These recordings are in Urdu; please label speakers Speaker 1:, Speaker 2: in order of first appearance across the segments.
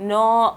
Speaker 1: 9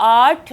Speaker 1: 8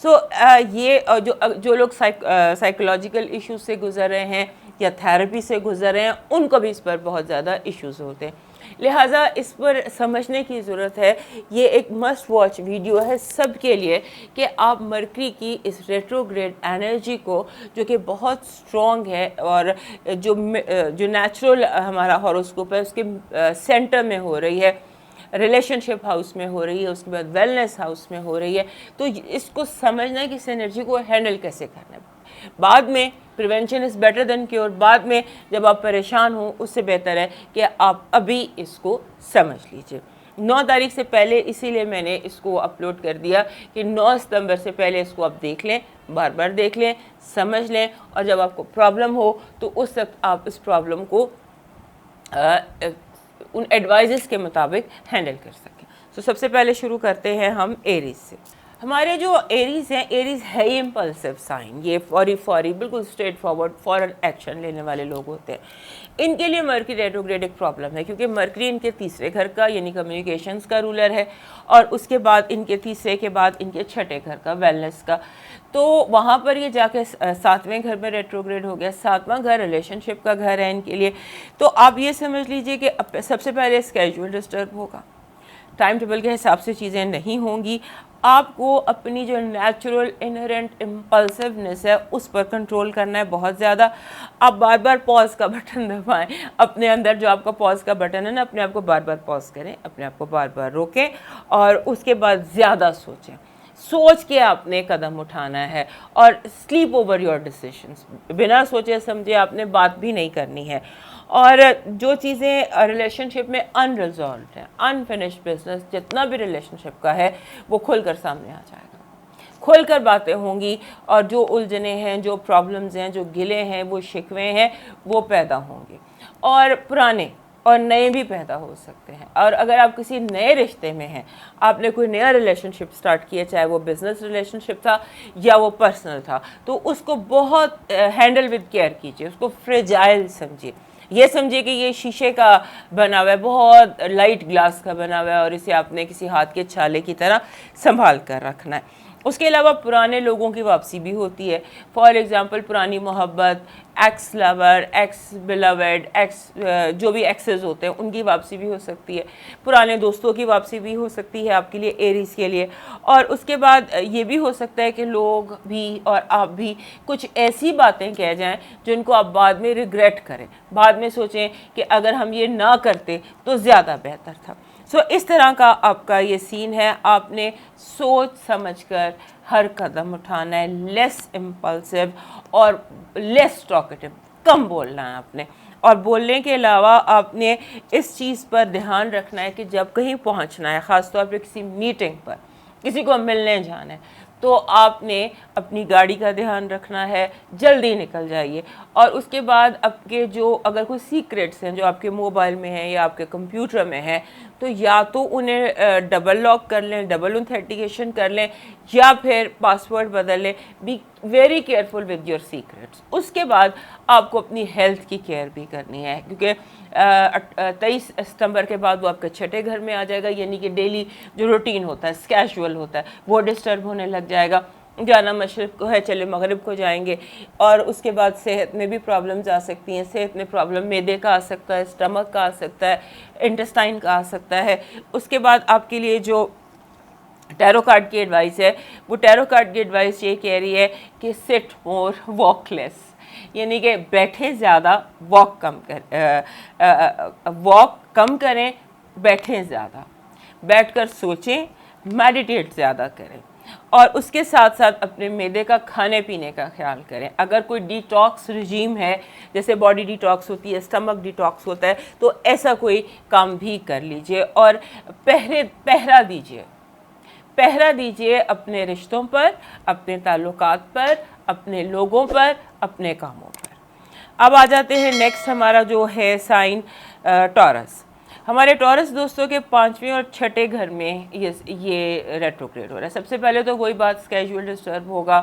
Speaker 1: سو یہ جو لوگ سائیکولوجیکل ایشوز سے گزر رہے ہیں یا تھیراپی سے گزر رہے ہیں ان کو بھی اس پر بہت زیادہ ایشوز ہوتے ہیں، لہٰذا اس پر سمجھنے کی ضرورت ہے۔ یہ ایک مسٹ واچ ویڈیو ہے سب کے لیے کہ آپ مرکری کی اس ریٹروگریڈ انرجی کو، جو کہ بہت اسٹرانگ ہے اور جو نیچرل ہمارا ہاروسکوپ ہے اس کے سینٹر میں ہو رہی ہے، ریلیشن شپ ہاؤس میں ہو رہی ہے، اس کے بعد ویلنس ہاؤس میں ہو رہی ہے، تو اس کو سمجھنا ہے کہ اس انرجی کو ہینڈل کیسے کرنا ہے۔ بعد میں prevention is better than cure, بعد میں جب آپ پریشان ہوں اس سے بہتر ہے کہ آپ ابھی اس کو سمجھ لیجئے۔ 9 تاریخ سے پہلے اسی لیے میں نے اس کو اپلوڈ کر دیا کہ 9 ستمبر سے پہلے اس کو آپ دیکھ لیں، بار بار دیکھ لیں، سمجھ لیں، اور جب آپ کو پرابلم ہو تو اس وقت آپ اس پرابلم کو ان ایڈوائزز کے مطابق ہینڈل کر سکیں۔ تو سب سے پہلے شروع کرتے ہیں ہم ایریز سے۔ ہمارے جو ایریز ہیں، ایریز ہے ہی امپلسو سائن، یہ فوری بالکل اسٹریٹ فارورڈ فوراً ایکشن لینے والے لوگ ہوتے ہیں۔ ان کے لیے مرکری ریٹروگریڈ ایک پرابلم ہے، کیونکہ مرکری ان کے تیسرے گھر کا یعنی کمیونیکیشنز کا رولر ہے، اور اس کے بعد ان کے تیسرے کے بعد ان کے چھٹے گھر کا ویلنس کا، تو وہاں پر یہ جا کے 7ویں گھر میں ریٹروگریڈ ہو گیا۔ 7واں گھر ریلیشن شپ کا گھر ہے ان کے لیے، تو آپ یہ سمجھ لیجئے کہ سب سے پہلے اسکیجول ڈسٹرب ہوگا، ٹائم ٹیبل کے حساب سے چیزیں نہیں ہوں گی، آپ کو اپنی جو نیچرل انہرنٹ امپلسونیس ہے اس پر کنٹرول کرنا ہے بہت زیادہ۔ آپ بار بار پاز کا بٹن دبائیں، اپنے اندر جو آپ کا پاز کا بٹن ہے نا، اپنے آپ کو بار بار پاز کریں، اپنے آپ کو بار بار روکیں، اور اس کے بعد زیادہ سوچیں، سوچ کے آپ نے قدم اٹھانا ہے، اور سلیپ اوور یور ڈیسیشنز، بنا سوچے سمجھے آپ نے بات بھی نہیں کرنی ہے۔ اور جو چیزیں ریلیشن شپ میں ان ریزالوڈ ہیں، انفنشڈ بزنس جتنا بھی ریلیشن شپ کا ہے وہ کھل کر سامنے آ جائے گا، کھل کر باتیں ہوں گی، اور جو الجھنیں ہیں، جو پرابلمز ہیں، جو گلے ہیں، وہ شکوے ہیں، وہ پیدا ہوں گے، اور پرانے اور نئے بھی پیدا ہو سکتے ہیں۔ اور اگر آپ کسی نئے رشتے میں ہیں، آپ نے کوئی نیا ریلیشن شپ سٹارٹ کیا، چاہے وہ بزنس ریلیشن شپ تھا یا وہ پرسنل تھا، تو اس کو بہت ہینڈل ود کیئر کیجیے، اس کو فریجائل سمجھیے، یہ سمجھیے کہ یہ شیشے کا بنا ہوا ہے، بہت لائٹ گلاس کا بنا ہوا ہے، اور اسے آپ نے کسی ہاتھ کے چھالے کی طرح سنبھال کر رکھنا ہے۔ اس کے علاوہ پرانے لوگوں کی واپسی بھی ہوتی ہے، فار ایگزامپل پرانی محبت، ایکس لور، ایکس بلاویڈ، ایکس جو بھی ایکسز ہوتے ہیں ان کی واپسی بھی ہو سکتی ہے، پرانے دوستوں کی واپسی بھی ہو سکتی ہے آپ کے لیے، ایریز کے لیے۔ اور اس کے بعد یہ بھی ہو سکتا ہے کہ لوگ بھی اور آپ بھی کچھ ایسی باتیں کہہ جائیں جن کو آپ بعد میں ریگریٹ کریں، بعد میں سوچیں کہ اگر ہم یہ نہ کرتے تو زیادہ بہتر تھا۔ سو اس طرح کا آپ کا یہ سین ہے، آپ نے سوچ سمجھ کر ہر قدم اٹھانا ہے، لیس امپلسو اور لیس ٹاکٹیو، کم بولنا ہے آپ نے، اور بولنے کے علاوہ آپ نے اس چیز پر دھیان رکھنا ہے کہ جب کہیں پہنچنا ہے، خاص طور پہ کسی میٹنگ پر، کسی کو ملنے جانا ہے، تو آپ نے اپنی گاڑی کا دھیان رکھنا ہے، جلدی نکل جائیے، اور اس کے بعد آپ کے جو اگر کوئی سیکریٹس ہیں جو آپ کے موبائل میں ہیں یا آپ کے کمپیوٹر میں ہیں، تو یا تو انہیں ڈبل لاک کر لیں، ڈبل انتھیٹیکیشن کر لیں، یا پھر پاسورڈ بدل لیں۔ Be very careful with your secrets. اس کے بعد آپ کو اپنی ہیلتھ کی کیئر بھی کرنی ہے، کیونکہ 23 ستمبر کے بعد وہ آپ کے چھٹے گھر میں آ جائے گا، یعنی کہ ڈیلی جو روٹین ہوتا ہے، اسکیجول ہوتا ہے، وہ ڈسٹرب ہونے لگ جائے گا۔ جانا مشرق کو ہے، چلے مغرب کو جائیں گے، اور اس کے بعد صحت میں بھی پرابلمز آ سکتی ہیں، صحت میں پرابلم معدے کا آ سکتا ہے، اسٹمک کا آ سکتا ہے، انٹسٹائن کا آ سکتا ہے۔ اس کے بعد آپ کے لیے جو ٹیرو کارڈ کی ایڈوائس ہے، وہ ٹیرو کارڈ کی ایڈوائس یہ کہہ رہی ہے کہ سٹ مور واک لیس، یعنی کہ بیٹھیں زیادہ، واک کم کریں، بیٹھیں زیادہ، بیٹھ کر سوچیں، میڈیٹیٹ زیادہ کریں، اور اس کے ساتھ ساتھ اپنے معدے کا کھانے پینے کا خیال کریں۔ اگر کوئی ڈی ٹاکس رجیم ہے، جیسے باڈی ڈی ٹاکس ہوتی ہے، اسٹمک ڈی ٹاکس ہوتا ہے، تو ایسا کوئی کام بھی کر لیجئے، اور پہرا دیجئے اپنے رشتوں پر، اپنے تعلقات پر، اپنے لوگوں پر، اپنے کاموں پر۔ اب آ جاتے ہیں نیکسٹ ہمارا جو ہے سائن ٹورس۔ ہمارے ٹورس دوستوں کے 5ویں اور چھٹے گھر میں یہ ریٹروگریڈ ہو رہا ہے۔ سب سے پہلے تو وہی بات، اسکیجول ڈسٹرب ہوگا،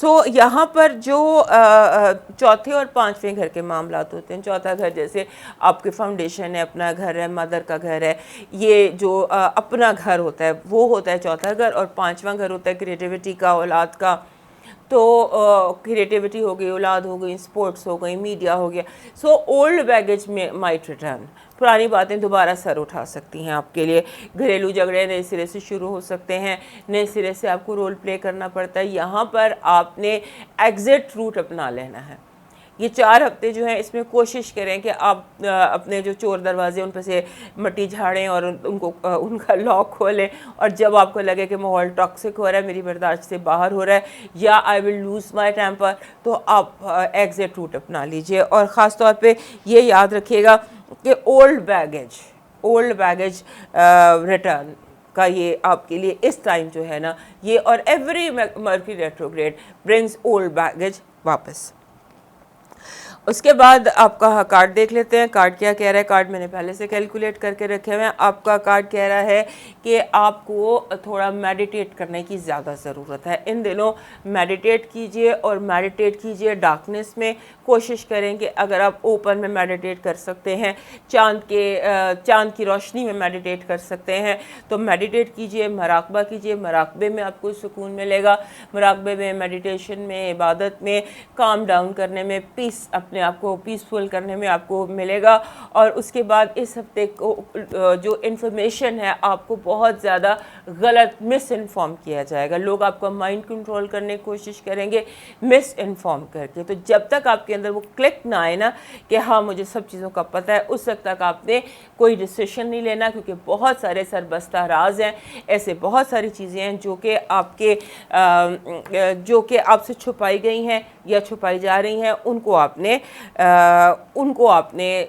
Speaker 1: سو یہاں پر جو چوتھے اور پانچویں گھر کے معاملات ہوتے ہیں، چوتھا گھر جیسے آپ کے فاؤنڈیشن ہے، اپنا گھر ہے، مدر کا گھر ہے، یہ جو اپنا گھر ہوتا ہے وہ ہوتا ہے چوتھا گھر، اور پانچواں گھر ہوتا ہے کریٹیوٹی کا، اولاد کا. تو کریٹیوٹی ہو گئی، اولاد ہو گئی، اسپورٹس ہو گئی، میڈیا ہو گیا. سو اولڈ بیگیج میں مائٹ ریٹرن، پرانی باتیں دوبارہ سر اٹھا سکتی ہیں آپ کے لیے. گھریلو جھگڑے نئے سرے سے شروع ہو سکتے ہیں، نئے سرے سے آپ کو رول پلے کرنا پڑتا ہے. یہاں پر آپ نے ایگزٹ روٹ اپنا لینا ہے. یہ 4 ہفتے جو ہیں اس میں کوشش کریں کہ آپ اپنے جو چور دروازے ان پہ سے مٹی جھاڑیں اور ان کا لاک کھولیں، اور جب آپ کو لگے کہ ماحول ٹاکسک ہو رہا ہے، میری برداشت سے باہر ہو رہا ہے، یا آئی ول لوز مائی ٹیمپر، تو آپ ایگزٹ روٹ اپنا لیجئے. اور خاص طور پہ یہ یاد رکھیے گا کہ اولڈ بیگیج ریٹرن کا یہ آپ کے لیے اس ٹائم جو ہے نا یہ، اور every Mercury retrograde brings old baggage واپس. اس کے بعد آپ کا کارڈ دیکھ لیتے ہیں. کارڈ کیا کہہ رہا ہے؟ کارڈ میں نے پہلے سے کیلکولیٹ کر کے رکھے ہوئے ہیں. آپ کا کارڈ کہہ رہا ہے کہ آپ کو تھوڑا میڈیٹیٹ کرنے کی زیادہ ضرورت ہے. ان دنوں میڈیٹیٹ کیجئے، اور میڈیٹیٹ کیجئے ڈارکنیس میں. کوشش کریں کہ اگر آپ اوپن میں میڈیٹیٹ کر سکتے ہیں، چاند کی روشنی میں میڈیٹیٹ کر سکتے ہیں تو میڈیٹیٹ کیجئے، مراقبہ کیجئے. مراقبے میں آپ کو سکون ملے گا. مراقبے میں، میڈیٹیشن میں، عبادت میں، کام ڈاؤن کرنے میں، پیس اپنے آپ کو پیسفل کرنے میں آپ کو ملے گا. اور اس کے بعد اس ہفتے کو جو انفارمیشن ہے آپ کو بہت زیادہ غلط مس انفارم کیا جائے گا. لوگ آپ کا مائنڈ کنٹرول کرنے کی کوشش کریں گے مس انفارم کر کے. تو جب تک آپ کے اندر وہ کلک نہ آئے نا کہ ہاں مجھے سب چیزوں کا پتہ ہے، اس وقت تک آپ نے کوئی ڈیسیشن نہیں لینا، کیونکہ بہت سارے سربستہ راز ہیں. ایسے بہت ساری چیزیں ہیں جو کہ آپ سے چھپائی گئی ہیں یا چھپائی جا رہی ہیں. ان کو آپ نے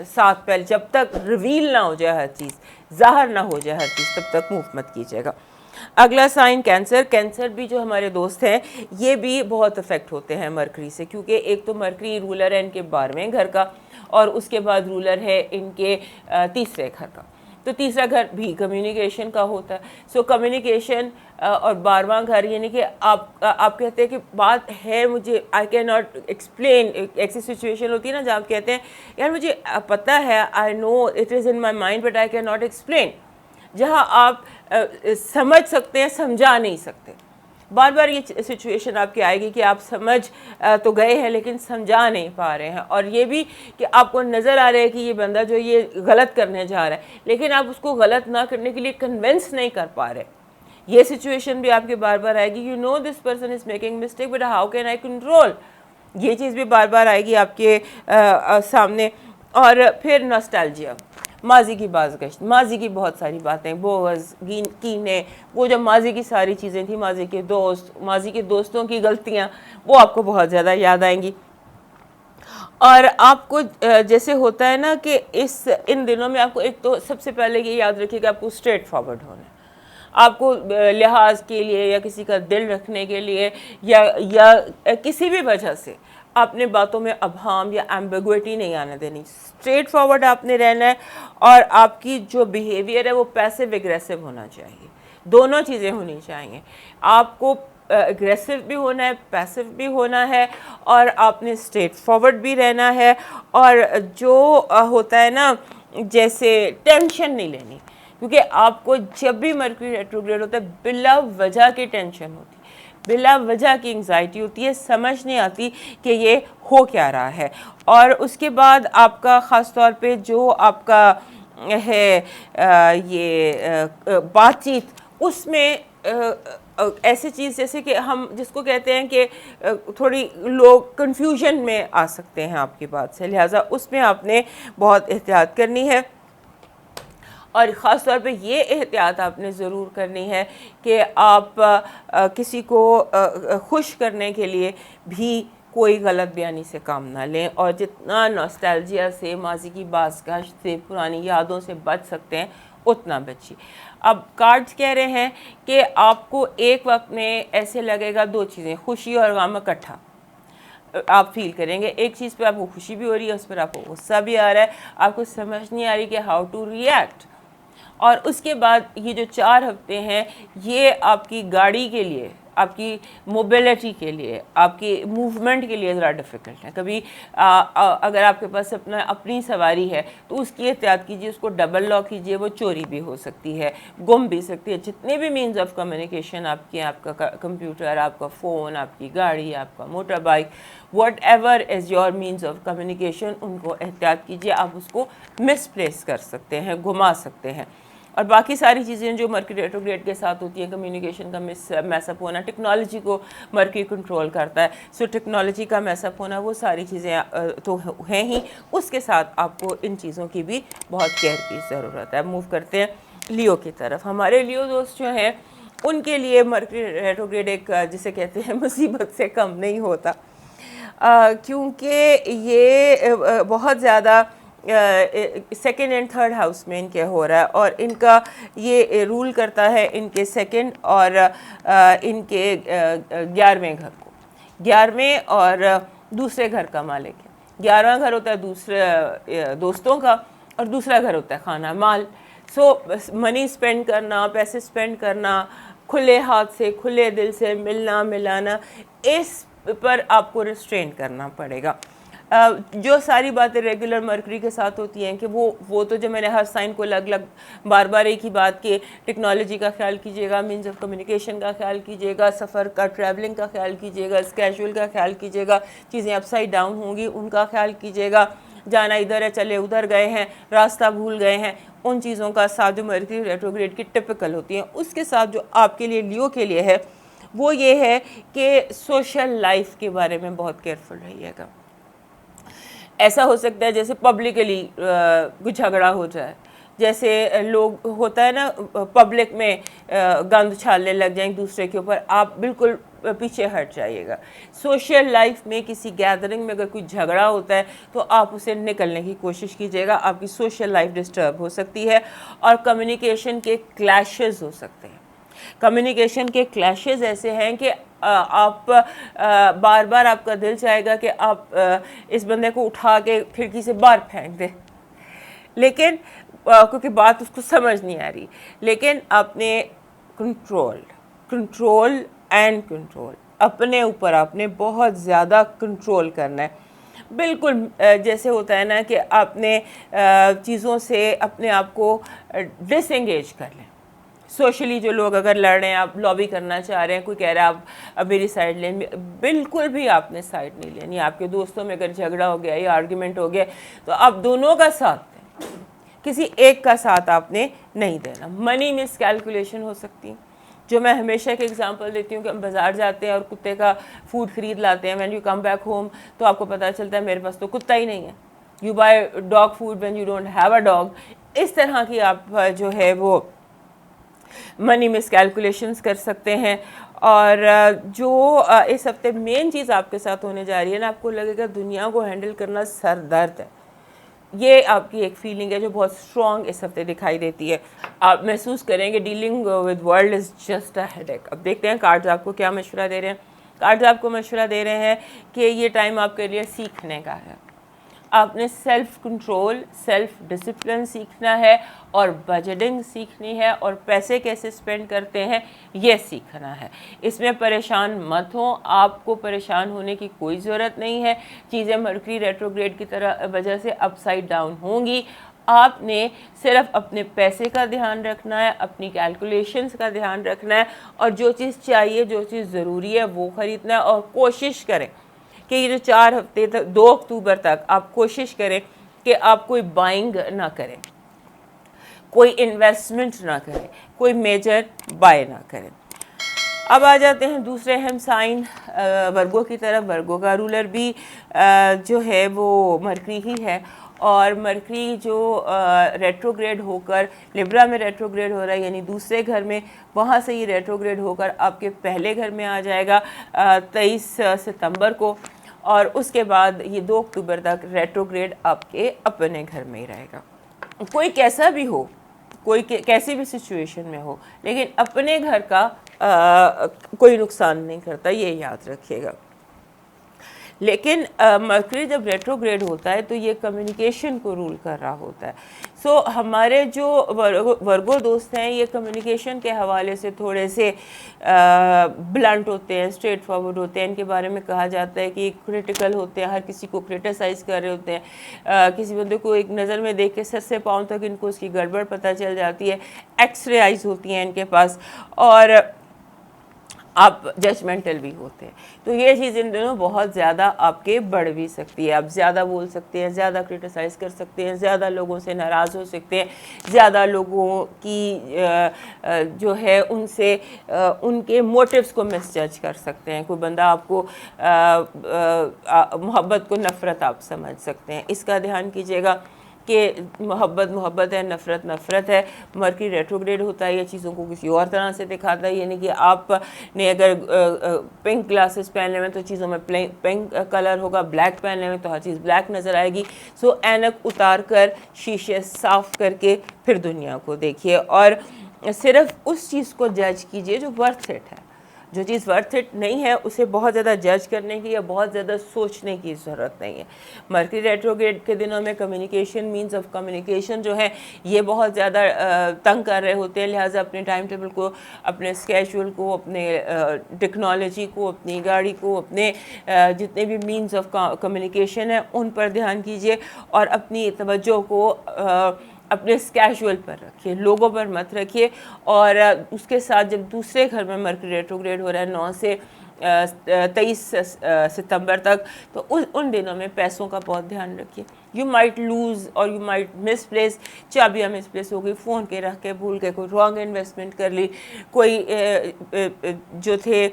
Speaker 1: ساتھ پہلے جب تک ریویل نہ ہو جائے ہر چیز، ظاہر نہ ہو جائے ہر چیز، تب تک موو مت کیجیے گا. اگلا سائن کینسر بھی جو ہمارے دوست ہیں یہ بھی بہت افیکٹ ہوتے ہیں مرکری سے، کیونکہ ایک تو مرکری رولر ہے ان کے 12ویں گھر کا، اور اس کے بعد رولر ہے ان کے 3رے گھر کا. تو 3را گھر بھی کمیونیکیشن کا ہوتا ہے. سو کمیونیکیشن اور 12واں گھر، یعنی کہ آپ کہتے ہیں کہ بات ہے مجھے آئی کین ناٹ ایکسپلین. ایسی سچویشن ہوتی ہے نا جہاں آپ کہتے ہیں یار مجھے پتہ ہے، I know it is in my mind but I can not explain. جہاں آپ سمجھ سکتے ہیں، سمجھا نہیں سکتے. بار بار یہ سچویشن آپ کی آئے گی کہ آپ سمجھ تو گئے ہیں لیکن سمجھا نہیں پا رہے ہیں. اور یہ بھی کہ آپ کو نظر آ رہا ہے کہ یہ بندہ جو یہ غلط کرنے جا رہا ہے، لیکن آپ اس کو غلط نہ کرنے کے لیے کنونس نہیں کر پا رہے. یہ سچویشن بھی آپ کے بار بار آئے گی. You know this person is making mistake but how can I control. یہ چیز بھی بار بار آئے گی آپ کے سامنے. اور پھر ناسٹالجیا، ماضی کی بازگشت، ماضی کی بہت ساری باتیں، بغض، کینے، وہ جو ماضی کی ساری چیزیں تھیں، ماضی کے دوست، ماضی کے دوستوں کی غلطیاں، وہ آپ کو بہت زیادہ یاد آئیں گی. اور آپ کو جیسے ہوتا ہے نا کہ ان دنوں میں آپ کو ایک تو سب سے پہلے یہ یاد رکھیے کہ آپ کو اسٹریٹ فارورڈ ہونا ہے. آپ کو لحاظ کے لیے یا کسی کا دل رکھنے کے لیے یا کسی بھی وجہ سے اپنے باتوں میں ابہام یا ایمبیگوٹی نہیں آنے دینی. اسٹریٹ فارورڈ آپ نے رہنا ہے. اور آپ کی جو بیہیویئر ہے وہ پیسو اگریسو ہونا چاہیے. دونوں چیزیں ہونی چاہیے. آپ کو اگریسو بھی ہونا ہے، پیسو بھی ہونا ہے، اور آپ نے اسٹریٹ فارورڈ بھی رہنا ہے. اور جو ہوتا ہے نا جیسے ٹینشن نہیں لینی، کیونکہ آپ کو جب بھی مرکری ریٹروگریڈ ہوتا ہے بلا وجہ کی ٹینشن ہوتی ہے، بلا وجہ کی انگزائٹی ہوتی ہے، سمجھ نہیں آتی کہ یہ ہو کیا رہا ہے. اور اس کے بعد آپ کا خاص طور پہ جو آپ کا ہے یہ بات چیت، اس میں ایسی چیز جیسے کہ ہم جس کو کہتے ہیں کہ تھوڑی لوگ کنفیوژن میں آ سکتے ہیں آپ کی بات سے، لہٰذا اس میں آپ نے بہت احتیاط کرنی ہے. اور خاص طور پہ یہ احتیاط آپ نے ضرور کرنی ہے کہ آپ کسی کو خوش کرنے کے لیے بھی کوئی غلط بیانی سے کام نہ لیں، اور جتنا ناسٹالجیا سے، ماضی کی بازگشت سے، پرانی یادوں سے بچ سکتے ہیں اتنا بچیے. اب کارڈز کہہ رہے ہیں کہ آپ کو ایک وقت میں ایسے لگے گا 2 چیزیں، خوشی اور غم اکٹھا آپ فیل کریں گے. ایک چیز پہ آپ کو خوشی بھی ہو رہی ہے، اس پر آپ کو غصہ بھی آ رہا ہے، آپ کو سمجھ نہیں آ رہی کہ ہاؤ ٹو ریئیکٹ. اور اس کے بعد یہ جو 4 ہفتے ہیں یہ آپ کی گاڑی کے لیے، آپ کی موبیلٹی کے لیے, آپ کی موومنٹ کے لیے ذرا ڈیفیکلٹ ہیں. کبھی اگر آپ کے پاس اپنی سواری ہے تو اس کی احتیاط کیجیے, اس کو ڈبل لاک کیجیے, وہ چوری بھی ہو سکتی ہے, گم بھی سکتی ہے. جتنے بھی مینز آف کمیونیکیشن آپ کے, آپ کا کمپیوٹر, آپ کا فون, آپ کی گاڑی, آپ کا motor bike, whatever is your means of communication, ان کو احتیاط کیجیے. آپ اس کو مس پلیس کر سکتے ہیں, گھما سکتے ہیں. اور باقی ساری چیزیں جو مرکری ریٹروگریڈ کے ساتھ ہوتی ہیں, کمیونیکیشن کا میس اپ ہونا, ٹیکنالوجی کو مرکری کنٹرول کرتا ہے, سو ٹیکنالوجی کا میس اپ ہونا, وہ ساری چیزیں تو ہیں ہی, اس کے ساتھ آپ کو ان چیزوں کی بھی بہت کیئر کی ضرورت ہے. موو کرتے ہیں لیو کی طرف. ہمارے لیو دوست جو ہیں ان کے لیے مرکری ریٹروگریڈ ایک جسے کہتے ہیں مصیبت سے کم نہیں ہوتا, کیونکہ یہ بہت زیادہ سیکنڈ اینڈ تھرڈ ہاؤس میں ان کے ہو رہا ہے, اور ان کا یہ رول کرتا ہے ان کے سیکنڈ اور ان کے 11ویں گھر کو. 11ویں اور دوسرے گھر کا مالک ہے. 11واں گھر ہوتا ہے دوسرے دوستوں کا, اور دوسرا گھر ہوتا ہے خانہ مال. سو منی اسپینڈ کرنا, پیسے اسپینڈ کرنا, کھلے ہاتھ سے, کھلے دل سے ملنا ملانا, اس پر آپ کو ریسٹرین کرنا پڑے گا. جو ساری باتیں ریگولر مرکری کے ساتھ ہوتی ہیں کہ وہ تو جو میں نے ہر سائن کو الگ الگ بار بار ایک ہی بات کہ ٹیکنالوجی کا خیال کیجیے گا, مینز آف کمیونیکیشن کا خیال کیجیے گا, سفر کا, ٹریولنگ کا خیال کیجیے گا, اسکیجول کا خیال کیجیے گا, چیزیں اپ سائڈ ڈاؤن ہوں گی ان کا خیال کیجیے گا, جانا ادھر ہے چلے ادھر گئے ہیں, راستہ بھول گئے ہیں, ان چیزوں کا ساتھ جو مرکری ریٹروگریڈ کی ٹپیکل ہوتی ہیں. اس کے ساتھ جو آپ کے لیے لیو کے لیے ہے وہ یہ ہے کہ سوشل لائف کے بارے میں بہت کیئرفل رہیے گا. ایسا ہو سکتا ہے جیسے پبلکلی کوئی جھگڑا ہو جائے, جیسے لوگ ہوتا ہے نا پبلک میں گند چھالنے لگ جائیں دوسرے کے اوپر, آپ بالکل پیچھے ہٹ جائیے گا. سوشل لائف میں کسی گیدرنگ میں اگر کوئی جھگڑا ہوتا ہے تو آپ اسے نکلنے کی کوشش کیجیے گا, آپ کی سوشل لائف ڈسٹرب ہو سکتی ہے, اور کمیونیکیشن کے کلیشز ہو سکتے ہیں. کمیونیکیشن کے کلیشز ایسے ہیں کہ آپ بار بار آپ کا دل چاہے گا کہ آپ اس بندے کو اٹھا کے کھڑکی سے باہر پھینک دیں, لیکن کیونکہ بات اس کو سمجھ نہیں آ رہی. لیکن آپ نے کنٹرول اپنے اوپر آپ نے بہت زیادہ کنٹرول کرنا ہے. بالکل جیسے ہوتا ہے نا کہ آپ نے چیزوں سے اپنے آپ کو ڈس انگیج کر لیں. سوشلی جو لوگ اگر لڑ رہے ہیں, آپ لابی کرنا چاہ رہے ہیں, کوئی کہہ رہا ہے آپ اب میری سائڈ لیں, بالکل بھی آپ نے سائڈ نہیں لینی. آپ کے دوستوں میں اگر جھگڑا ہو گیا یا آرگیومنٹ ہو گیا تو آپ دونوں کا ساتھ دیں, کسی ایک کا ساتھ آپ نے نہیں دینا. منی مس کیلکولیشن ہو سکتی, جو میں ہمیشہ ایک ایگزامپل دیتی ہوں کہ ہم بازار جاتے ہیں اور کتے کا فوڈ خرید لاتے ہیں. When you come back home تو آپ کو پتہ چلتا ہے میرے پاس تو کتا ہی نہیں ہے. You buy dog food when you don't have a dog. اس طرح کی آپ جو ہے وہ منی مس کیلکولیشنز کر سکتے ہیں. اور جو اس ہفتے مین چیز آپ کے ساتھ ہونے جا رہی ہے نا, آپ کو لگے گا دنیا کو ہینڈل کرنا سر درد ہے. یہ آپ کی ایک فیلنگ ہے جو بہت اسٹرانگ اس ہفتے دکھائی دیتی ہے. آپ محسوس کریں گے dealing with world is just a headache. اب دیکھتے ہیں کارڈز آپ کو کیا مشورہ دے رہے ہیں. کارڈز آپ کو مشورہ دے رہے ہیں کہ یہ ٹائم آپ کے لیے سیکھنے کا ہے. آپ نے سیلف کنٹرول, سیلف ڈسپلن سیکھنا ہے, اور بجٹنگ سیکھنی ہے, اور پیسے کیسے اسپینڈ کرتے ہیں یہ سیکھنا ہے. اس میں پریشان مت ہوں, آپ کو پریشان ہونے کی کوئی ضرورت نہیں ہے. چیزیں مرکری ریٹروگریڈ کی طرح وجہ سے اپ سائڈ ڈاؤن ہوں گی. آپ نے صرف اپنے پیسے کا دھیان رکھنا ہے, اپنی کیلکولیشنز کا دھیان رکھنا ہے, اور جو چیز چاہیے, جو چیز ضروری ہے وہ خریدنا ہے. اور کوشش کریں کہ یہ جو 4 ہفتے تک 2 اکتوبر تک آپ کوشش کریں کہ آپ کوئی بائنگ نہ کریں, کوئی انویسٹمنٹ نہ کریں, کوئی میجر بائی نہ کریں. اب آ جاتے ہیں دوسرے اہم سائن ورگو کی طرف. ورگو کا رولر بھی جو ہے وہ مرکری ہی ہے, اور مرکری جو ریٹروگریڈ ہو کر لبرا میں ریٹروگریڈ ہو رہا ہے, یعنی دوسرے گھر میں, وہاں سے یہ ریٹروگریڈ ہو کر آپ کے پہلے گھر میں آ جائے گا 23 ستمبر کو, اور اس کے بعد یہ 2 اکتوبر تک ریٹروگریڈ آپ کے اپنے گھر میں ہی رہے گا. کوئی کیسا بھی ہو, کوئی کیسی بھی سچویشن میں ہو, لیکن اپنے گھر کا کوئی نقصان نہیں کرتا, یہ یاد رکھیے گا. لیکن مرکری جب ریٹروگریڈ ہوتا ہے تو یہ کمیونیکیشن کو رول کر رہا ہوتا ہے. سو ہمارے جو ورگو دوست ہیں یہ کمیونیکیشن کے حوالے سے تھوڑے سے بلنٹ ہوتے ہیں, اسٹریٹ فارورڈ ہوتے ہیں. ان کے بارے میں کہا جاتا ہے کہ کرٹیکل ہوتے ہیں, ہر کسی کو کرٹیسائز کر رہے ہوتے ہیں. کسی بندے کو ایک نظر میں دیکھ کے سر سے پاؤں تک ان کو اس کی گڑبڑ پتہ چل جاتی ہے. ایکس رے آئیز ہوتی ہیں ان کے پاس, اور آپ ججمنٹل بھی ہوتے ہیں. تو یہ چیز ان دنوں بہت زیادہ آپ کے بڑھ بھی سکتی ہے. آپ زیادہ بول سکتے ہیں, زیادہ کرٹیسائز کر سکتے ہیں, زیادہ لوگوں سے ناراض ہو سکتے ہیں, زیادہ لوگوں کی جو ہے ان سے ان کے موٹیوز کو مس جج کر سکتے ہیں. کوئی بندہ آپ کو محبت کو نفرت آپ سمجھ سکتے ہیں. اس کا دھیان کیجیے گا کہ محبت ہے, نفرت ہے. مرکری ریٹروگریڈ ہوتا ہے, یہ چیزوں کو کسی اور طرح سے دکھاتا ہے. یعنی کہ آپ نے اگر پنک گلاسز پہننے میں تو چیزوں میں پنک کلر ہوگا, بلیک پہننے میں تو ہر چیز بلیک نظر آئے گی. سو اینک اتار کر شیشے صاف کر کے پھر دنیا کو دیکھیے, اور صرف اس چیز کو جج کیجیے جو ورتھ اٹ ہے. جو چیز ورتھ اٹ نہیں ہے اسے بہت زیادہ جج کرنے کی یا بہت زیادہ سوچنے کی ضرورت نہیں ہے. مرکری ریٹروگریڈ کے دنوں میں کمیونیکیشن, مینز آف کمیونیکیشن جو ہے یہ بہت زیادہ تنگ کر رہے ہوتے ہیں. لہٰذا اپنے ٹائم ٹیبل کو, اپنے اسکیجول کو, اپنے ٹیکنالوجی کو, اپنی گاڑی کو, اپنے جتنے بھی مینز آف کمیونیکیشن ہیں ان پر دھیان کیجیے, اور اپنی توجہ کو اپنے اسکیجول پر رکھیے, لوگوں پر مت رکھیے. اور اس کے ساتھ جب دوسرے گھر میں مرکری ریٹروگریڈ ہو رہا ہے 9 سے 23 ستمبر تک, تو ان دنوں میں پیسوں کا بہت دھیان رکھیے. You might lose or you might misplace. چابیاں مس پلیس ہو گئی, فون کے رکھ کے بھول کے کوئی رانگ انویسٹمنٹ کر لی, کوئی جو تھے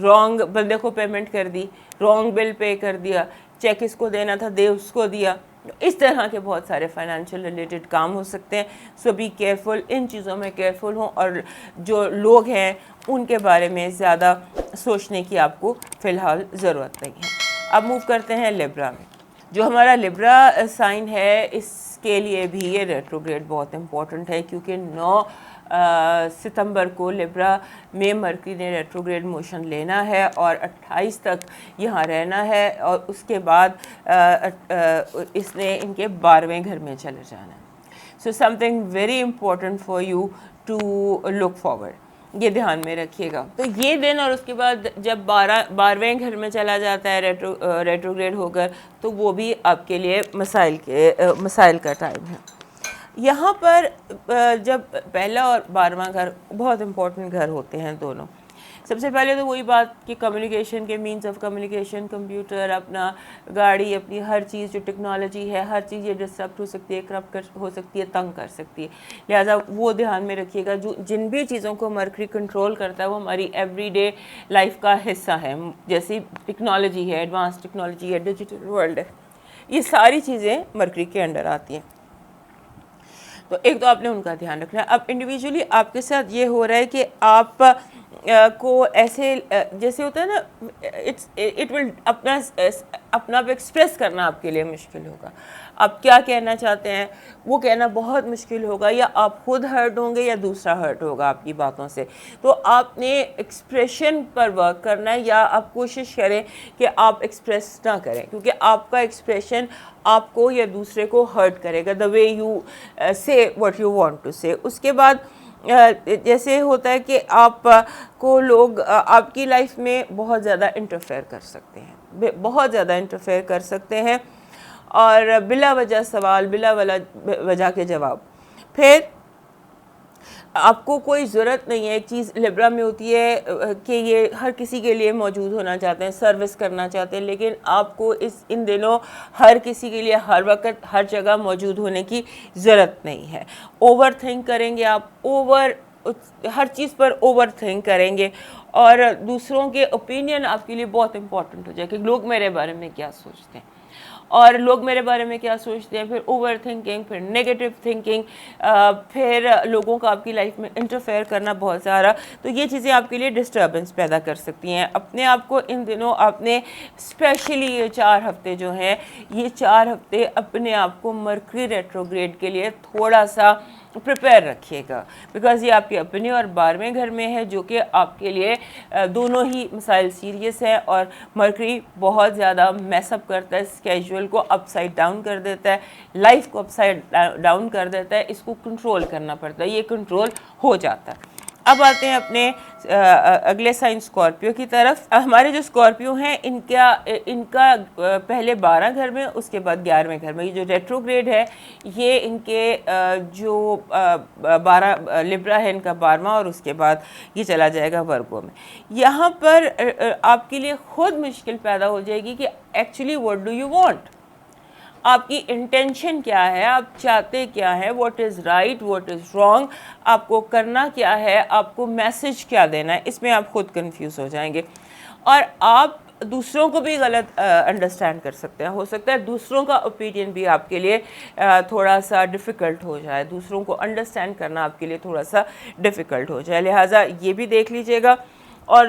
Speaker 1: رانگ بندے کو پیمنٹ کر دی, رانگ بل پے کر دیا, چیک اس کو دینا تھا دے اس کو دیا. اس طرح کے بہت سارے فائنینشیل ریلیٹڈ کام ہو سکتے ہیں. سو بی کیئرفل, ان چیزوں میں کیئرفل ہوں, اور جو لوگ ہیں ان کے بارے میں زیادہ سوچنے کی آپ کو فی الحال ضرورت نہیں ہے. اب موو کرتے ہیں لیبرا میں. جو ہمارا لیبرا سائن ہے اس کے لیے بھی یہ ریٹروگریڈ بہت امپورٹنٹ ہے, کیونکہ 9 ستمبر کو لیبرا میں مرکری نے ریٹروگریڈ موشن لینا ہے اور 28 تک یہاں رہنا ہے, اور اس کے بعد اس نے ان کے 12ویں گھر میں چلے جانا ہے. So something very important for you to look forward, یہ دھیان میں رکھیے گا. تو یہ دن اور اس کے بعد جب 12ویں گھر میں چلا جاتا ہے ریٹروگریڈ ہو کر, تو وہ بھی آپ کے لیے مسائل کا ٹائم ہے. یہاں پر جب پہلا اور 12واں گھر بہت امپورٹنٹ گھر ہوتے ہیں دونوں. سب سے پہلے تو وہی بات کہ کمیونیکیشن کے مینز آف کمیونیکیشن, کمپیوٹر, اپنا گاڑی, اپنی ہر چیز جو ٹیکنالوجی ہے, ہر چیز یہ ڈسٹرپٹ ہو سکتی ہے, کرپٹ ہو سکتی ہے, تنگ کر سکتی ہے. لہٰذا وہ دھیان میں رکھیے گا. جن بھی چیزوں کو مرکری کنٹرول کرتا ہے وہ ہماری ایوری ڈے لائف کا حصہ ہے. جیسی ٹیکنالوجی ہے, ایڈوانس ٹیکنالوجی ہے, ڈیجیٹل ورلڈ ہے, یہ ساری چیزیں مرکری کے انڈر آتی ہیں. تو ایک تو آپ نے ان کا دھیان رکھنا ہے. اب انڈیویجولی آپ کے ساتھ یہ ہو رہا ہے کہ آپ کو ایسے جیسے ہوتا ہے نا, اٹ ول اپنا ایکسپریس کرنا آپ کے لیے مشکل ہوگا. آپ کیا کہنا چاہتے ہیں وہ کہنا بہت مشکل ہوگا, یا آپ خود ہرٹ ہوں گے یا دوسرا ہرٹ ہوگا آپ کی باتوں سے. تو آپ نے ایکسپریشن پر ورک کرنا ہے, یا آپ کوشش کریں کہ آپ ایکسپریس نہ کریں, کیونکہ آپ کا ایکسپریشن آپ کو یا دوسرے کو ہرٹ کرے گا, دا وے یو سے واٹ یو وانٹ ٹو سے. اس کے بعد جیسے ہوتا ہے کہ آپ کو لوگ آپ کی لائف میں بہت زیادہ انٹرفیئر کر سکتے ہیں, بہت زیادہ انٹرفیئر کر سکتے ہیں, اور بلا وجہ سوال, بلا وجہ کے جواب. پھر آپ کو کوئی ضرورت نہیں ہے. ایک چیز لیبرا میں ہوتی ہے کہ یہ ہر کسی کے لیے موجود ہونا چاہتے ہیں, سروس کرنا چاہتے ہیں, لیکن آپ کو ان دنوں ہر کسی کے لیے ہر وقت ہر جگہ موجود ہونے کی ضرورت نہیں ہے. اوور تھنک کریں گے آپ, ہر چیز پر اوور تھنک کریں گے, اور دوسروں کے اوپینین آپ کے لیے بہت امپورٹنٹ ہو جائے کہ لوگ میرے بارے میں کیا سوچتے ہیں, اور لوگ میرے بارے میں کیا سوچتے ہیں. پھر اوور تھنکنگ, پھر نیگیٹو تھنکنگ, پھر لوگوں کا آپ کی لائف میں انٹرفیئر کرنا بہت زیادہ. تو یہ چیزیں آپ کے لیے ڈسٹربنس پیدا کر سکتی ہیں. اپنے آپ کو ان دنوں آپ نے اسپیشلی یہ 4 ہفتے جو ہیں, یہ 4 ہفتے اپنے آپ کو مرکری ریٹروگریڈ کے لیے تھوڑا سا پریپیئر رکھیے گا، بیکاز یہ آپ کے اپنے اور 12ویں گھر میں ہے، جو کہ آپ کے لیے دونوں ہی مسائل سیریس ہے، اور مرکری بہت زیادہ میس اپ کرتا ہے، اسکیجول کو اپ سائڈ ڈاؤن کر دیتا ہے، لائف کو اپ سائڈ ڈاؤن کر دیتا ہے، اس کو کنٹرول کرنا پڑتا ہے، یہ کنٹرول ہو جاتا ہے۔ اب آتے ہیں اپنے اگلے سائن اسکارپیو کی طرف۔ ہمارے جو اسکارپیو ہیں ان کا پہلے 12 گھر میں، اس کے بعد 11ویں گھر میں، یہ جو ریٹروگریڈ ہے یہ ان کے جو 12 لبرا ہے ان کا 12واں، اور اس کے بعد یہ چلا جائے گا ورگو میں۔ یہاں پر آپ کے لیے خود مشکل پیدا ہو جائے گی کہ actually what do you want, آپ کی انٹینشن کیا ہے، آپ چاہتے کیا ہے، what is right what is wrong, آپ کو کرنا کیا ہے، آپ کو میسج کیا دینا ہے، اس میں آپ خود کنفیوز ہو جائیں گے، اور آپ دوسروں کو بھی غلط انڈرسٹینڈ کر سکتے ہیں۔ ہو سکتا ہے دوسروں کا اوپینین بھی آپ کے لیے تھوڑا سا ڈیفیکلٹ ہو جائے، دوسروں کو انڈرسٹینڈ کرنا آپ کے لیے تھوڑا سا ڈیفیکلٹ ہو جائے، لہٰذا یہ بھی دیکھ لیجئے گا۔ اور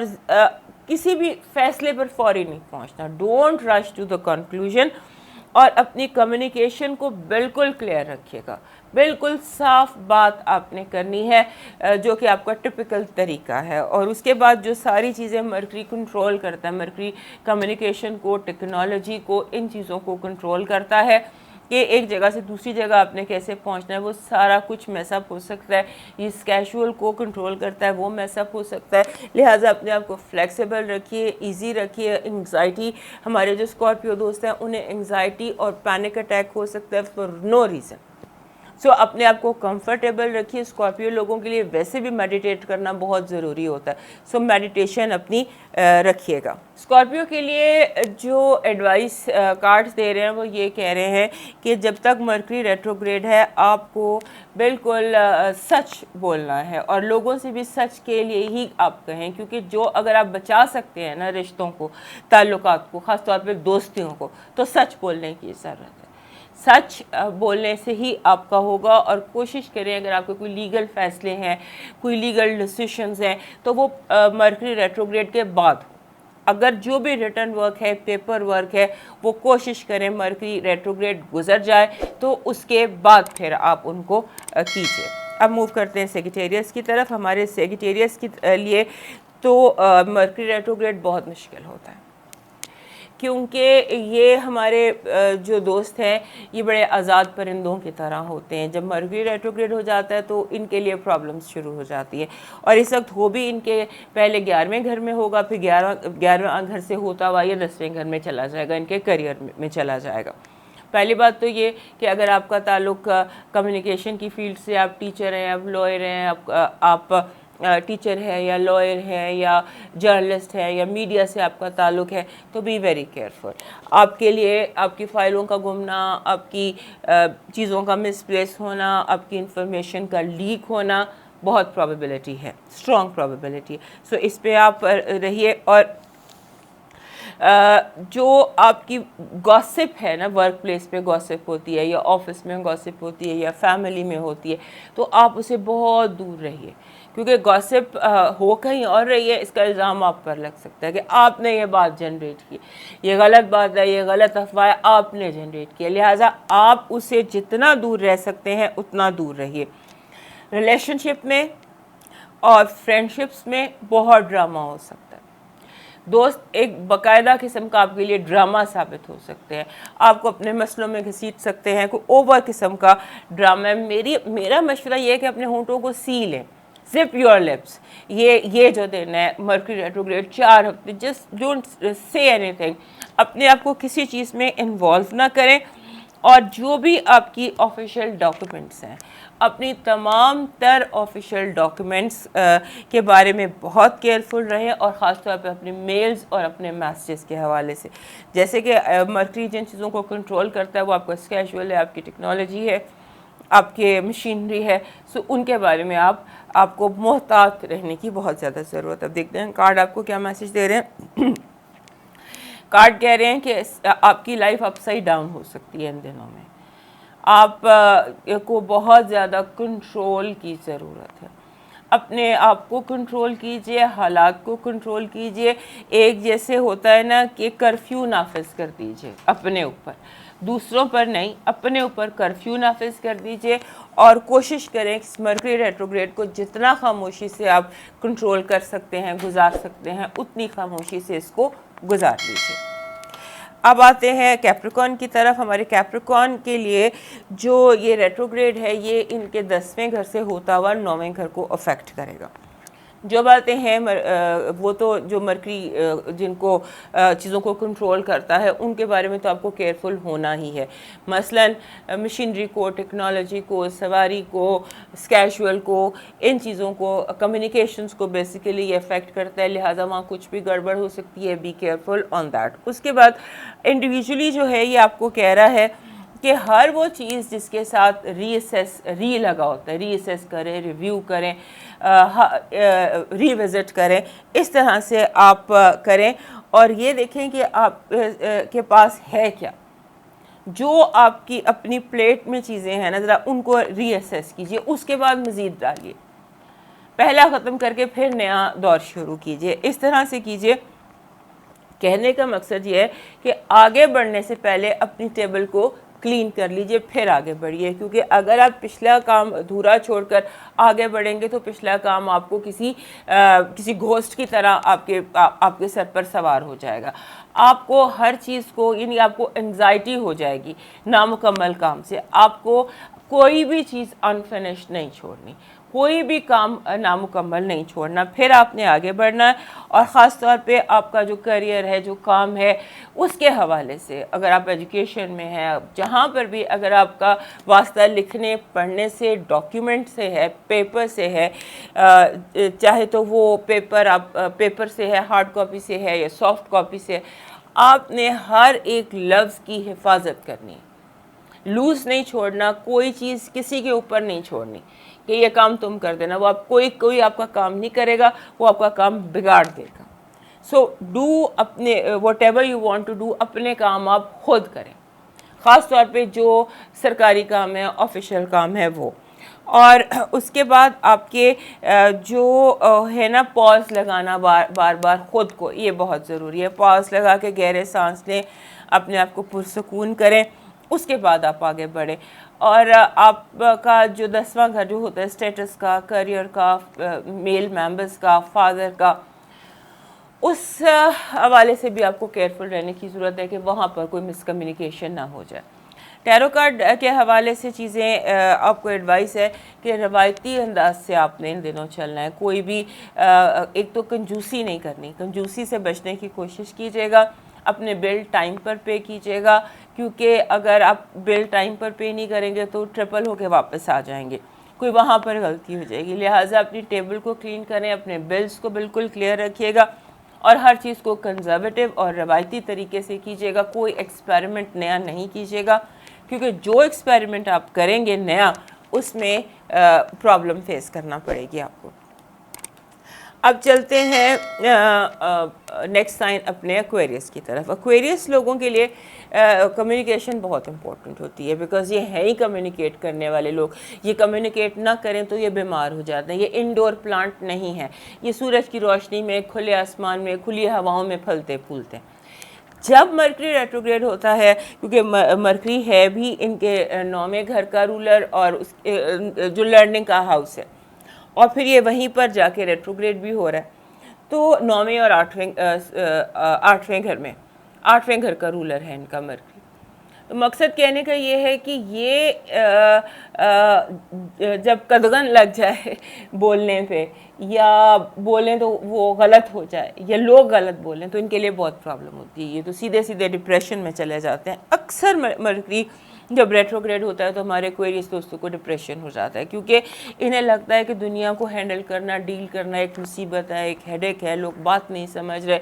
Speaker 1: کسی بھی فیصلے پر فوری نہیں پہنچنا، don't rush to the conclusion, اور اپنی کمیونیکیشن کو بالکل کلیئر رکھیے گا، بالکل صاف بات آپ نے کرنی ہے، جو کہ آپ کا ٹپیکل طریقہ ہے۔ اور اس کے بعد جو ساری چیزیں مرکری کنٹرول کرتا ہے، مرکری کمیونیکیشن کو، ٹیکنالوجی کو، ان چیزوں کو کنٹرول کرتا ہے کہ ایک جگہ سے دوسری جگہ آپ نے کیسے پہنچنا ہے، وہ سارا کچھ میس اپ ہو سکتا ہے۔ یہ اسکیجول کو کنٹرول کرتا ہے، وہ میس اپ ہو سکتا ہے، لہٰذا اپنے آپ کو فلیکسیبل رکھیے، ایزی رکھیے۔ انگزائٹی، ہمارے جو اسکارپیو دوست ہیں انہیں انگزائٹی اور پینک اٹیک ہو سکتا ہے فار نو ریزن، سو اپنے آپ کو کمفرٹیبل رکھیے۔ اسکارپیو لوگوں کے لیے ویسے بھی میڈیٹیٹ کرنا بہت ضروری ہوتا ہے، سو میڈیٹیشن اپنی رکھیے گا۔ اسکارپیو کے لیے جو ایڈوائس کارڈز دے رہے ہیں وہ یہ کہہ رہے ہیں کہ جب تک مرکری ریٹروگریڈ ہے آپ کو بالکل سچ بولنا ہے، اور لوگوں سے بھی سچ کے لیے ہی آپ کہیں، کیونکہ جو اگر آپ بچا سکتے ہیں نا رشتوں کو، تعلقات کو، خاص طور پہ دوستیوں کو، تو سچ بولنے کی ضرورت ہے۔ سچ بولنے سے ہی آپ کا ہوگا، اور کوشش کریں اگر آپ کے کوئی لیگل فیصلے ہیں، کوئی لیگل ڈیسیشنز ہیں، تو وہ مرکری ریٹروگریڈ کے بعد ہو۔ اگر جو بھی ریٹرن ورک ہے، پیپر ورک ہے، وہ کوشش کریں مرکری ریٹروگریڈ گزر جائے تو اس کے بعد پھر آپ ان کو کیجیے۔ اب موو کرتے ہیں سیگیٹیریس کی طرف۔ ہمارے سیگیٹیریس کے لیے تو مرکری ریٹروگریڈ بہت مشکل ہوتا ہے، کیونکہ یہ ہمارے جو دوست ہیں یہ بڑے آزاد پرندوں کی طرح ہوتے ہیں۔ جب مرکری ریٹروگریڈ ہو جاتا ہے تو ان کے لیے پرابلمس شروع ہو جاتی ہے، اور اس وقت ہو بھی ان کے پہلے 11ویں گھر میں ہوگا، پھر 11واں گھر سے ہوتا ہوا یہ 10ویں گھر میں چلا جائے گا، ان کے کریئر میں چلا جائے گا۔ پہلی بات تو یہ کہ اگر آپ کا تعلق کمیونیکیشن کی فیلڈ سے، آپ ٹیچر ہیں، آپ لائر ہیں، آپ ٹیچر ہے یا لائر ہے یا جرنلسٹ ہے یا میڈیا سے آپ کا تعلق ہے، تو بی ویری کیئرفل۔ آپ کے لیے آپ کی فائلوں کا گمنا، آپ کی چیزوں کا مس پلیس ہونا، آپ کی انفارمیشن کا لیک ہونا بہت پرابیبلٹی ہے، اسٹرانگ پرابیبلٹی ہے، سو اس پہ آپ رہیے۔ اور جو آپ کی گاسپ ہے نا، ورک پلیس پہ گاسپ ہوتی ہے یا آفس میں گاسپ ہوتی ہے یا فیملی میں ہوتی ہے، تو آپ اسے بہت دور رہیے، کیونکہ گاسپ ہو کہیں اور رہی ہے، اس کا الزام آپ پر لگ سکتا ہے کہ آپ نے یہ بات جنریٹ کی، یہ غلط بات ہے، یہ غلط افواہ آپ نے جنریٹ کیا، لہٰذا آپ اسے جتنا دور رہ سکتے ہیں اتنا دور رہیے۔ ریلیشن شپ میں اور فرینڈ شپس میں بہت ڈرامہ ہو سکتا ہے، دوست ایک باقاعدہ قسم کا آپ کے لیے ڈرامہ ثابت ہو سکتے ہیں، آپ کو اپنے مسئلوں میں گھسیٹ سکتے ہیں، کوئی اوور قسم کا ڈرامہ ہے۔ میرا مشورہ یہ ہے کہ اپنے ہونٹوں کو سی لیں، زپ یور لپس، یہ جو دن ہے مرکری ریٹروگریڈ 4 ہفتے، just don't say any thing, اپنے آپ کو کسی چیز میں انوالو نہ کریں، اور جو بھی آپ کی آفیشیل ڈاکیومنٹس ہیں، اپنی تمام تر آفیشیل ڈاکیومنٹس کے بارے میں بہت کیئرفل رہیں، اور خاص طور پہ اپنے میلز اور اپنے میسیجز کے حوالے سے، جیسے کہ مرکری جن چیزوں کو کنٹرول کرتا ہے وہ آپ کا اسکیجول ہے، آپ کی ٹیکنالوجی ہے، آپ کے مشینری ہے، سو ان کے بارے میں آپ کو محتاط رہنے کی بہت زیادہ ضرورت ہے۔ اب دیکھتے ہیں کارڈ آپ کو کیا میسیج دے رہے ہیں۔ کارڈ کہہ رہے ہیں کہ آپ کی لائف اپ سائڈ ڈاؤن ہو سکتی ہے ان دنوں میں، آپ کو بہت زیادہ کنٹرول کی ضرورت ہے، اپنے آپ کو کنٹرول کیجئے، حالات کو کنٹرول کیجئے، ایک جیسے ہوتا ہے نا کہ کرفیو نافذ کر دیجئے اپنے اوپر، دوسروں پر نہیں، اپنے اوپر کرفیو نافذ کر دیجئے اور کوشش کریں کہ مرکری ریٹروگریڈ کو جتنا خاموشی سے آپ کنٹرول کر سکتے ہیں، گزار سکتے ہیں، اتنی خاموشی سے اس کو گزار لیجئے۔ اب آتے ہیں کیپریکن کی طرف۔ ہمارے کیپریکن کے لیے جو یہ ریٹروگریڈ ہے یہ ان کے 10ویں گھر سے ہوتا ہوا 9ویں گھر کو افیکٹ کرے گا۔ جو باتیں ہیں وہ تو جو مرکری جن کو چیزوں کو کنٹرول کرتا ہے ان کے بارے میں تو آپ کو کیئرفل ہونا ہی ہے، مثلاً مشینری کو، ٹیکنالوجی کو، سواری کو، اسکیجول کو، ان چیزوں کو، کمیونیکیشنز کو بیسیکلی یہ افیکٹ کرتا ہے، لہٰذا وہاں کچھ بھی گڑبڑ ہو سکتی ہے، بی کیئرفل آن دیٹ۔ اس کے بعد انڈیویجولی جو ہے یہ آپ کو کہہ رہا ہے کہ ہر وہ چیز جس کے ساتھ ری لگا ہوتا ہے، ری اسیس کریں، ریویو کریں، ری وزٹ کریں، اس طرح سے آپ کریں اور یہ دیکھیں کہ آپ کے پاس ہے کیا، جو آپ کی اپنی پلیٹ میں چیزیں ہیں نا ذرا ان کو ری اسیس کیجئے، اس کے بعد مزید ڈالیے، پہلا ختم کر کے پھر نیا دور شروع کیجئے، اس طرح سے کیجئے۔ کہنے کا مقصد یہ ہے کہ آگے بڑھنے سے پہلے اپنی ٹیبل کو کلین کر لیجئے پھر آگے بڑھیے، کیونکہ اگر آپ پچھلا کام ادھورا چھوڑ کر آگے بڑھیں گے تو پچھلا کام آپ کو کسی گھوسٹ کی طرح آپ کے سر پر سوار ہو جائے گا، آپ کو ہر چیز کو یعنی آپ کو انزائٹی ہو جائے گی نامکمل کام سے، آپ کو کوئی بھی چیز انفنشڈ نہیں چھوڑنی، کوئی بھی کام نامکمل نہیں چھوڑنا، پھر آپ نے آگے بڑھنا ہے۔ اور خاص طور پہ آپ کا جو کیریئر ہے، جو کام ہے، اس کے حوالے سے اگر آپ ایجوکیشن میں ہیں، جہاں پر بھی اگر آپ کا واسطہ لکھنے پڑھنے سے، ڈاکیومنٹ سے ہے، پیپر سے ہے، چاہے تو وہ پیپر سے ہے، ہارڈ کاپی سے ہے یا سافٹ کاپی سے، آپ نے ہر ایک لفظ کی حفاظت کرنی ہے، لوز نہیں چھوڑنا، کوئی چیز کسی کے اوپر نہیں چھوڑنی کہ یہ کام تم کر دینا، وہ کوئی آپ کا کام نہیں کرے گا، وہ آپ کا کام بگاڑ دے گا۔ سو ڈو اپنے whatever you want to do, اپنے کام آپ خود کریں، خاص طور پہ جو سرکاری کام ہے، آفیشیل کام ہے وہ۔ اور اس کے بعد آپ کے جو ہے نا پاز لگانا بار بار خود کو، یہ بہت ضروری ہے، پاز لگا کے گہرے سانس لیں، اپنے آپ کو پرسکون کریں، اس کے بعد آپ آگے بڑھیں۔ اور آپ کا جو 10واں گھر جو ہوتا ہے اسٹیٹس کا، کریئر کا، میل ممبرز کا، فادر کا، اس حوالے سے بھی آپ کو کیئرفل رہنے کی ضرورت ہے کہ وہاں پر کوئی مس کمیونیکیشن نہ ہو جائے۔ ٹیرو کارڈ کے حوالے سے چیزیں آپ کو ایڈوائس ہے کہ روایتی انداز سے آپ نے ان دنوں چلنا ہے، کوئی بھی ایک تو کنجوسی نہیں کرنی، کنجوسی سے بچنے کی کوشش کیجیے گا، اپنے بل ٹائم پر پے کیجیے گا، کیونکہ اگر آپ بل ٹائم پر پے نہیں کریں گے تو ٹرپل ہو کے واپس آ جائیں گے، کوئی وہاں پر غلطی ہو جائے گی، لہٰذا اپنی ٹیبل کو کلین کریں، اپنے بلز کو بالکل کلیئر رکھیے گا اور ہر چیز کو کنزرویٹو اور روایتی طریقے سے کیجیے گا، کوئی ایکسپیریمنٹ نیا نہیں کیجیے گا، کیونکہ جو ایکسپیریمنٹ آپ کریں گے نیا اس میں پرابلم فیس کرنا پڑے گی آپ کو۔ اب چلتے ہیں نیکسٹ سائن اپنے ایکویریس کی طرف۔ ایکویریس لوگوں کے لیے کمیونیکیشن بہت امپورٹنٹ ہوتی ہے، بیکاز یہ ہیں ہی کمیونیکیٹ کرنے والے لوگ، یہ کمیونیکیٹ نہ کریں تو یہ بیمار ہو جاتے ہیں، یہ انڈور پلانٹ نہیں ہے، یہ سورج کی روشنی میں، کھلے آسمان میں، کھلی ہواؤں میں پھلتے پھولتے ہیں۔ جب مرکری ریٹروگریڈ ہوتا ہے، کیونکہ مرکری ہے بھی ان کے 9ویں گھر کا رولر اور اس جو لرننگ کا ہاؤس ہے، اور پھر یہ وہیں پر جا کے ریٹروگریڈ بھی ہو رہا ہے، تو 9ویں اور 8ویں گھر میں 8ویں گھر کا رولر ہے ان کا مرکری۔ تو مقصد کہنے کا یہ ہے کہ یہ جب قدغن لگ جائے بولنے پہ، یا بولیں تو وہ غلط ہو جائے، یا لوگ غلط بولیں، تو ان کے لیے بہت پرابلم ہوتی ہے، یہ تو سیدھے سیدھے ڈپریشن میں چلے جاتے ہیں۔ اکثر مرکری جب ریٹروگریڈ ہوتا ہے تو ہمارے ایکویریس دوستوں کو ڈپریشن ہو جاتا ہے، کیونکہ انہیں لگتا ہے کہ دنیا کو ہینڈل کرنا، ڈیل کرنا ایک مصیبت ہے، ایک ہیڈیک ہے، لوگ بات نہیں سمجھ رہے،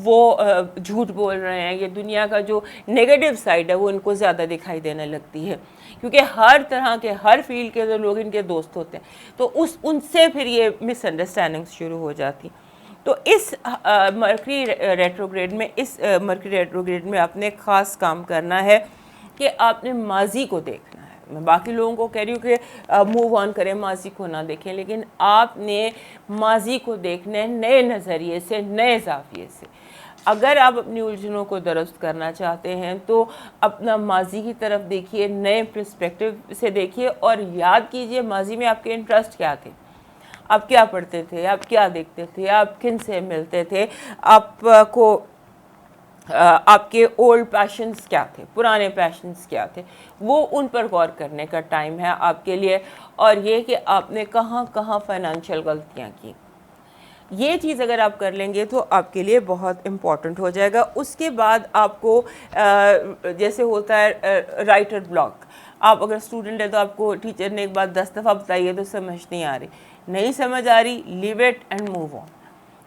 Speaker 1: وہ جھوٹ بول رہے ہیں، یہ دنیا کا جو نیگیٹو سائڈ ہے وہ ان کو زیادہ دکھائی دینے لگتی ہے، کیونکہ ہر طرح کے ہر فیلڈ کے جو لوگ ان کے دوست ہوتے ہیں، تو ان سے پھر یہ مس انڈرسٹینڈنگ شروع ہو جاتی۔ تو اس مرکری ریٹروگریڈ میں آپ نے خاص کام کرنا ہے کہ آپ نے ماضی کو دیکھنا ہے۔ میں باقی لوگوں کو کہہ رہی ہوں کہ موو آن کریں، ماضی کو نہ دیکھیں، لیکن آپ نے ماضی کو دیکھنا ہے نئے نظریے سے، نئے زاویے سے۔ اگر آپ اپنی الجھنوں کو درست کرنا چاہتے ہیں تو اپنا ماضی کی طرف دیکھیے، نئے پرسپیکٹیو سے دیکھیے اور یاد کیجئے ماضی میں آپ کے انٹرسٹ کیا تھے، آپ کیا پڑھتے تھے، آپ کیا دیکھتے تھے، آپ کن سے ملتے تھے، آپ کے اولڈ پیشنز کیا تھے، پرانے پیشنز کیا تھے، وہ ان پر غور کرنے کا ٹائم ہے آپ کے لیے. اور یہ کہ آپ نے کہاں کہاں فائنینشیل غلطیاں کی، یہ چیز اگر آپ کر لیں گے تو آپ کے لیے بہت امپورٹنٹ ہو جائے گا. اس کے بعد آپ کو جیسے ہوتا ہے رائٹر بلاک، آپ اگر اسٹوڈنٹ ہے تو آپ کو ٹیچر نے ایک بات 10 دفعہ بتائی ہے تو سمجھ نہیں سمجھ آ رہی، leave it and move on.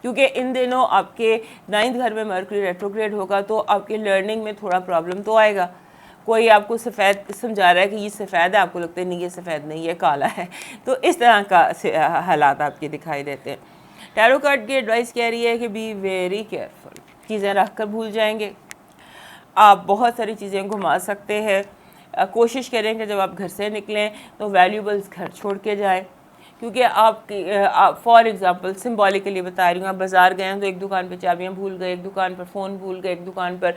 Speaker 1: کیونکہ ان دنوں آپ کے 9th گھر میں مرکری ریٹروگریڈ ہوگا تو آپ کے لرننگ میں تھوڑا پرابلم تو آئے گا. کوئی آپ کو سفید سمجھا رہا ہے کہ یہ سفید ہے، آپ کو لگتا ہے نہیں یہ سفید نہیں یہ کالا ہے، تو اس طرح کا حالات آپ کے دکھائی دیتے ہیں. ٹیرو کارڈ کی ایڈوائس کہہ رہی ہے کہ بی ویری کیئرفل، چیزیں رکھ کر بھول جائیں گے، آپ بہت ساری چیزیں گھما سکتے ہیں. کوشش کریں کہ جب آپ گھر سے نکلیں تو ویلیوبلز گھر چھوڑ کے جائیں، کیونکہ آپ فار ایگزامپل سمبولیکلی بتا رہی ہوں، آپ بازار گئے ہیں تو ایک دکان پہ چابیاں بھول گئے، ایک دکان پر فون بھول گئے، ایک دکان پر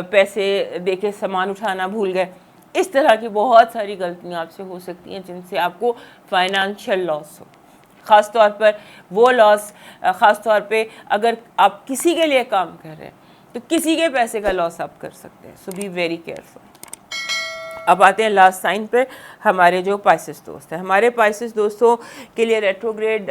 Speaker 1: پیسے دے کے سامان اٹھانا بھول گئے. اس طرح کی بہت ساری غلطیاں آپ سے ہو سکتی ہیں جن سے آپ کو فائنانشیل لاس ہو. خاص طور پر وہ لاس، خاص طور پہ اگر آپ کسی کے لیے کام کر رہے ہیں تو کسی کے پیسے کا لاس آپ کر سکتے ہیں. سو بی ویری کیئرفل. اب آتے ہیں لاسٹ سائن پہ، ہمارے جو پائسس دوست ہیں. ہمارے پائسس دوستوں کے لیے ریٹروگریڈ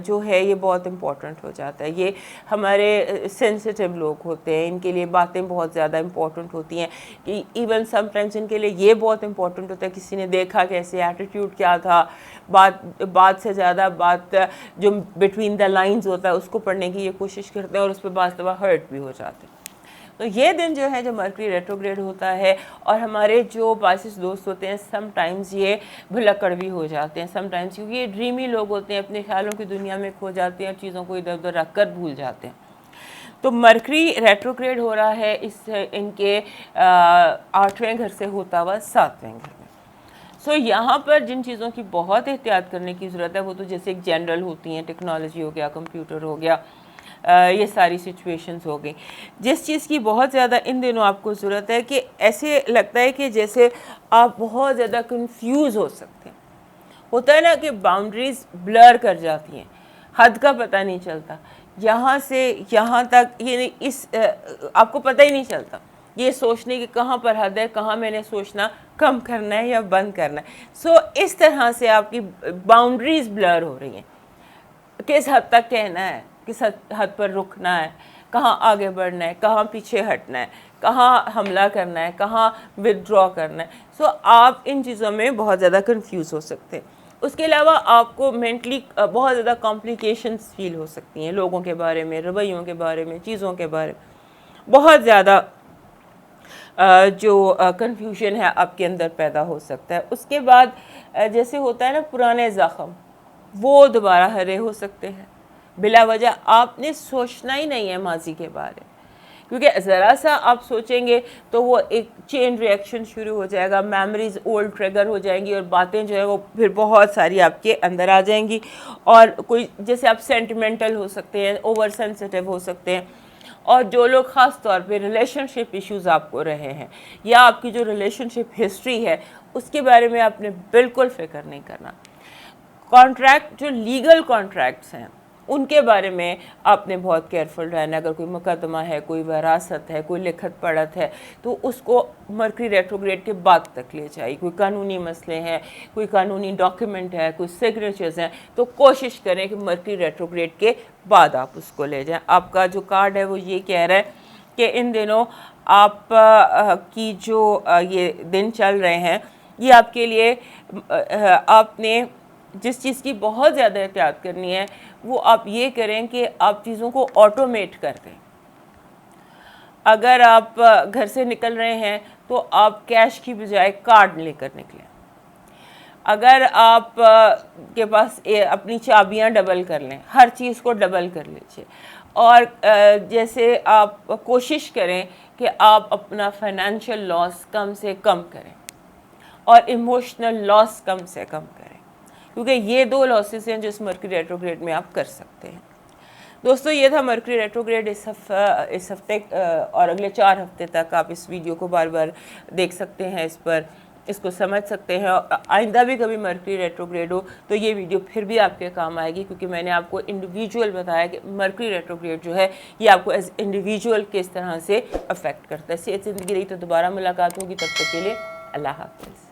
Speaker 1: جو ہے یہ بہت امپورٹنٹ ہو جاتا ہے. یہ ہمارے سینسٹیو لوگ ہوتے ہیں، ان کے لیے باتیں بہت زیادہ امپورٹنٹ ہوتی ہیں. ایون سم ٹائمز ان کے لیے یہ بہت امپورٹنٹ ہوتا ہے کسی نے دیکھا کیسے، ایٹیٹیوڈ کیا تھا، بات سے زیادہ بات جو بٹوین دا لائنز ہوتا ہے اس کو پڑھنے کی یہ کوشش کرتے ہیں اور اس پہ بعض دفعہ ہرٹ بھی ہو جاتے ہیں. تو یہ دن جو ہے جو مرکری ریٹروگریڈ ہوتا ہے اور ہمارے جو پائسس دوست ہوتے ہیں سم ٹائمز یہ بھلکڑ بھی ہو جاتے ہیں سم ٹائمز، کیونکہ یہ ڈریمی لوگ ہوتے ہیں، اپنے خیالوں کی دنیا میں کھو جاتے ہیں اور چیزوں کو ادھر ادھر رکھ کر بھول جاتے ہیں. تو مرکری ریٹروگریڈ ہو رہا ہے ان کے 8ویں گھر سے ہوتا ہوا 7ویں گھر میں. سو یہاں پر جن چیزوں کی بہت احتیاط کرنے کی ضرورت ہے وہ تو جیسے ایک جنرل ہوتی ہیں، ٹیکنالوجی ہو گیا، کمپیوٹر ہو گیا، یہ ساری سچویشنز ہو گئی. جس چیز کی بہت زیادہ ان دنوں آپ کو ضرورت ہے کہ ایسے لگتا ہے کہ جیسے آپ بہت زیادہ کنفیوز ہو سکتے ہیں. ہوتا ہے نا کہ باؤنڈریز بلر کر جاتی ہیں، حد کا پتہ نہیں چلتا، یہاں سے یہاں تک، یہ آپ کو پتہ ہی نہیں چلتا یہ سوچنے کی کہاں پر حد ہے، کہاں میں نے سوچنا کم کرنا ہے یا بند کرنا ہے. سو اس طرح سے آپ کی باؤنڈریز بلر ہو رہی ہیں، کس حد تک کہنا ہے، کس حد پر رکنا ہے، کہاں آگے بڑھنا ہے، کہاں پیچھے ہٹنا ہے، کہاں حملہ کرنا ہے، کہاں ودڈرا کرنا ہے. سو آپ ان چیزوں میں بہت زیادہ کنفیوز ہو سکتے ہیں. اس کے علاوہ آپ کو مینٹلی بہت زیادہ کمپلیکیشنز فیل ہو سکتی ہیں، لوگوں کے بارے میں، رویوں کے بارے میں، چیزوں کے بارے میں بہت زیادہ جو کنفیوژن ہے آپ کے اندر پیدا ہو سکتا ہے. اس کے بعد جیسے ہوتا ہے نا پرانے زخم وہ دوبارہ ہرے ہو سکتے ہیں بلا وجہ. آپ نے سوچنا ہی نہیں ہے ماضی کے بارے، کیونکہ ذرا سا آپ سوچیں گے تو وہ ایک چین ریئیکشن شروع ہو جائے گا، میموریز اولڈ ٹریگر ہو جائیں گی اور باتیں جو ہے وہ پھر بہت ساری آپ کے اندر آ جائیں گی. اور کوئی جیسے آپ سینٹیمنٹل ہو سکتے ہیں، اوور سینسٹیو ہو سکتے ہیں. اور جو لوگ خاص طور پہ ریلیشن شپ ایشوز آپ کو رہے ہیں یا آپ کی جو ریلیشن شپ ہسٹری ہے اس کے بارے میں آپ نے بالکل فکر نہیں کرنا. کانٹریکٹ جو لیگل کانٹریکٹس ہیں ان کے بارے میں آپ نے بہت کیئرفل رہنا. اگر کوئی مقدمہ ہے، کوئی وراثت ہے، کوئی لکھت پڑھت ہے تو اس کو مرکری ریٹروگریڈ کے بعد تک لے جائے. کوئی قانونی مسئلے ہیں، کوئی قانونی ڈاکیومنٹ ہے، کوئی سگنیچرز ہیں تو کوشش کریں کہ مرکری ریٹروگریڈ کے بعد آپ اس کو لے جائیں. آپ کا جو کارڈ ہے وہ یہ کہہ رہا ہے کہ ان دنوں آپ کی جو یہ دن چل رہے ہیں یہ آپ کے لیے آپ نے جس چیز کی بہت زیادہ احتیاط کرنی ہے وہ آپ یہ کریں کہ آپ چیزوں کو آٹومیٹ کر دیں. اگر آپ گھر سے نکل رہے ہیں تو آپ کیش کی بجائے کارڈ لے کر نکلیں. اگر آپ کے پاس اپنی چابیاں ڈبل کر لیں، ہر چیز کو ڈبل کر لیجیے. اور جیسے آپ کوشش کریں کہ آپ اپنا فائنینشیل لاس کم سے کم کریں اور ایموشنل لاس کم سے کم کریں، کیونکہ یہ 2 لاسز ہیں جو اس مرکری ریٹروگریڈ میں آپ کر سکتے ہیں. دوستو یہ تھا مرکری ریٹروگریڈ اس ہفتے اور اگلے 4 ہفتے تک آپ اس ویڈیو کو بار بار دیکھ سکتے ہیں، اس کو سمجھ سکتے ہیں، اور آئندہ بھی کبھی مرکری ریٹروگریڈ ہو تو یہ ویڈیو پھر بھی آپ کے کام آئے گی، کیونکہ میں نے آپ کو انڈیویجول بتایا کہ مرکری ریٹروگریڈ جو ہے یہ آپ کو ایز انڈیویجول کس طرح سے افیکٹ کرتا ہے۔ صحت زندگی رہی تو دوبارہ ملاقات ہوگی، تب تک کے لیے اللہ حافظ۔